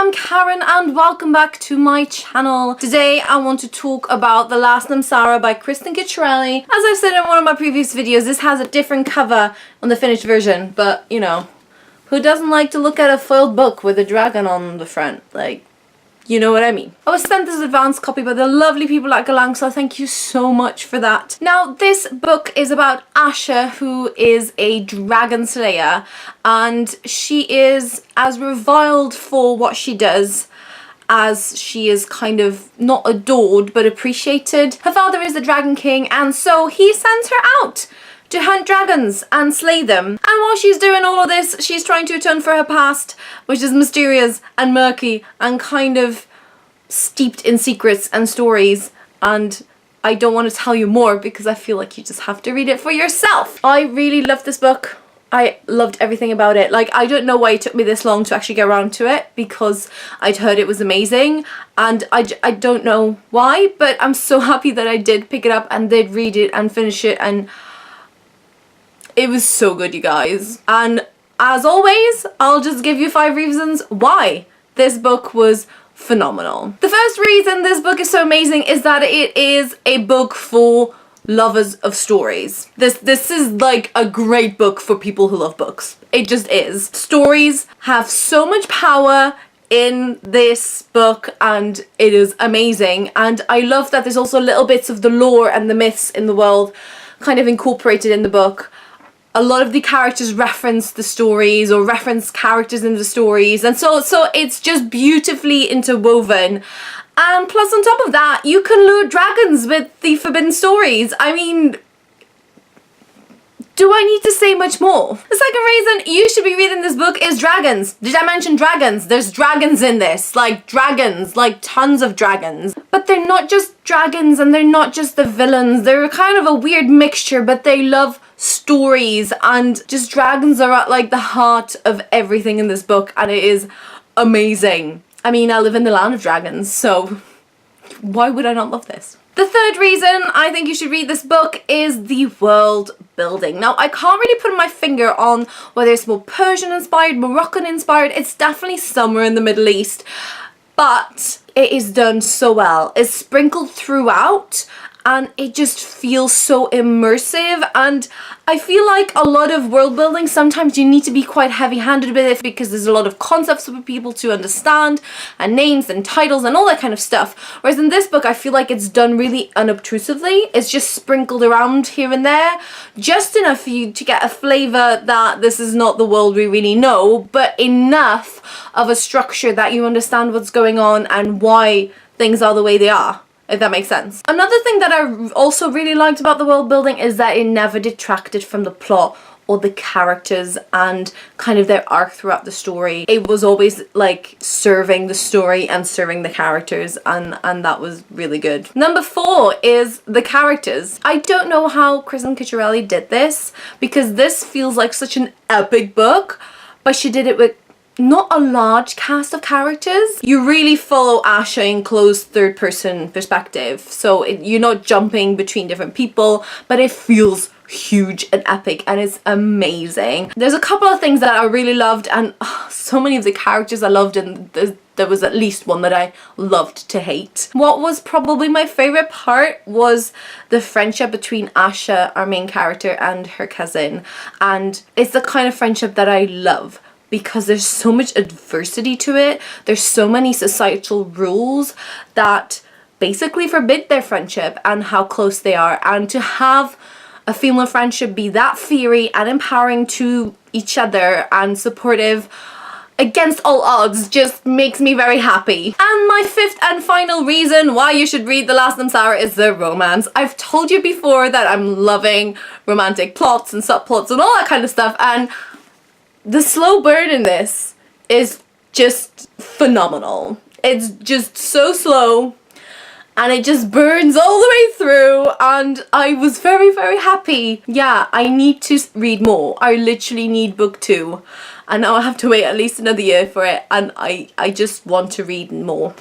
I'm Karen and welcome back to my channel. Today I want to talk about The Last Namsara by Kristen Ciccarelli. As I've said in one of my previous videos, this has a different cover on the finished version, but you know, who doesn't like to look at a foiled book with a dragon on the front? Like, you know what I mean. I was sent this advanced copy by the lovely people at Galang, so thank you so much for that. Now, this book is about Asha, who is a dragon slayer, and she is as reviled for what she does as she is kind of not adored but appreciated. Her father is the Dragon King, and so he sends her out to hunt dragons and slay them. And while she's doing all of this, she's trying to atone for her past, which is mysterious and murky and kind of steeped in secrets and stories. And I don't want to tell you more because I feel like you just have to read it for yourself. I really loved this book. I loved everything about it. Like, I don't know why it took me this long to actually get around to it, because I'd heard it was amazing, and I don't know why, but I'm so happy that I did pick it up and did read it and finish it, and it was so good, you guys. And as always, I'll just give you 5 reasons why this book was phenomenal. The first reason this book is so amazing is that it is a book for lovers of stories. This is like a great book for people who love books. It just is. Stories have so much power in this book and it is amazing. And I love that there's also little bits of the lore and the myths in the world kind of incorporated in the book. A lot of the characters reference the stories or reference characters in the stories, and so it's just beautifully interwoven. And plus, on top of that, you can lure dragons with the forbidden stories. I mean, do I need to say much more? The second reason you should be reading this book is dragons. Did I mention dragons? There's dragons in this. Like dragons, like tons of dragons. But they're not just dragons and they're not just the villains. They're kind of a weird mixture, but they love stories, and just dragons are at like the heart of everything in this book, and it is amazing. I mean, I live in the land of dragons, so why would I not love this? The third reason I think you should read this book is the world building. Now, I can't really put my finger on whether it's more Persian inspired, Moroccan inspired. It's definitely somewhere in the Middle East, but it is done so well. It's sprinkled throughout and it just feels so immersive, and I feel like a lot of world building, sometimes you need to be quite heavy-handed with it because there's a lot of concepts for people to understand and names and titles and all that kind of stuff. Whereas in this book, I feel like it's done really unobtrusively. It's just sprinkled around here and there, just enough for you to get a flavour that this is not the world we really know, but enough of a structure that you understand what's going on and why things are the way they are, if that makes sense. Another thing that I also really liked about the world building is that it never detracted from the plot or the characters and kind of their arc throughout the story. It was always like serving the story and serving the characters, and that was really good. Number 4 is the characters. I don't know how Kristen Ciccarelli did this, because this feels like such an epic book, but she did it with not a large cast of characters. You really follow Asha in close third-person perspective, so you're not jumping between different people, but it feels huge and epic, and it's amazing. There's a couple of things that I really loved, and so many of the characters I loved, and there was at least one that I loved to hate. What was probably my favorite part was the friendship between Asha, our main character, and her cousin, and it's the kind of friendship that I love, because there's so much adversity to it. There's so many societal rules that basically forbid their friendship and how close they are. And to have a female friendship be that fiery and empowering to each other and supportive against all odds just makes me very happy. And my 5th and final reason why you should read The Last Namsara is the romance. I've told you before that I'm loving romantic plots and subplots and all that kind of stuff, and the slow burn in this is just phenomenal. It's just so slow and it just burns all the way through, and I was very, very happy. Yeah, I need to read more. I literally need book 2, and now I have to wait at least another year for it, and I just want to read more.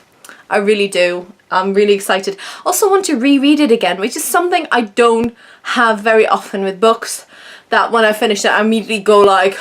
I really do. I'm really excited. Also want to reread it again, which is something I don't have very often with books, that when I finish it I immediately go like,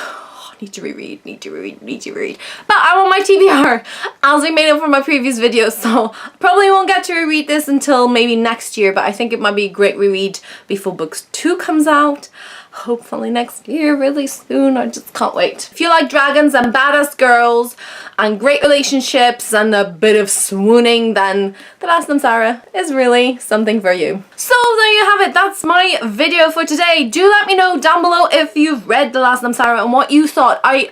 need to reread. But I want my TBR as I made it for my previous video, so probably won't get to reread this until maybe next year, but I think it might be a great reread before books 2 comes out. Hopefully next year, really soon. I just can't wait. If you like dragons and badass girls and great relationships and a bit of swooning, then The Last Namsara is really something for you. So there you have it. That's my video for today. Do let me know down below if you've read The Last Namsara and what you thought. I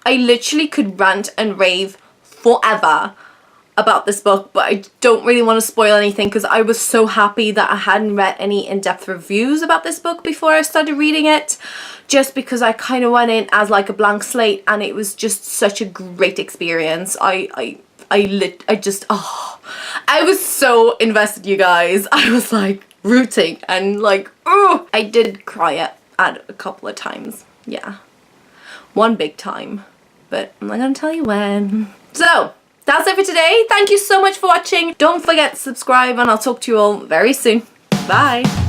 literally could rant and rave forever about this book, but I don't really want to spoil anything because I was so happy that I hadn't read any in-depth reviews about this book before I started reading it, just because I kind of went in as like a blank slate and it was just such a great experience. I was so invested, you guys. I was like rooting and like, oh, I did cry at a couple of times. Yeah, one big time, but I'm not gonna tell you when. So that's it for today. Thank you so much for watching. Don't forget to subscribe and I'll talk to you all very soon. Bye.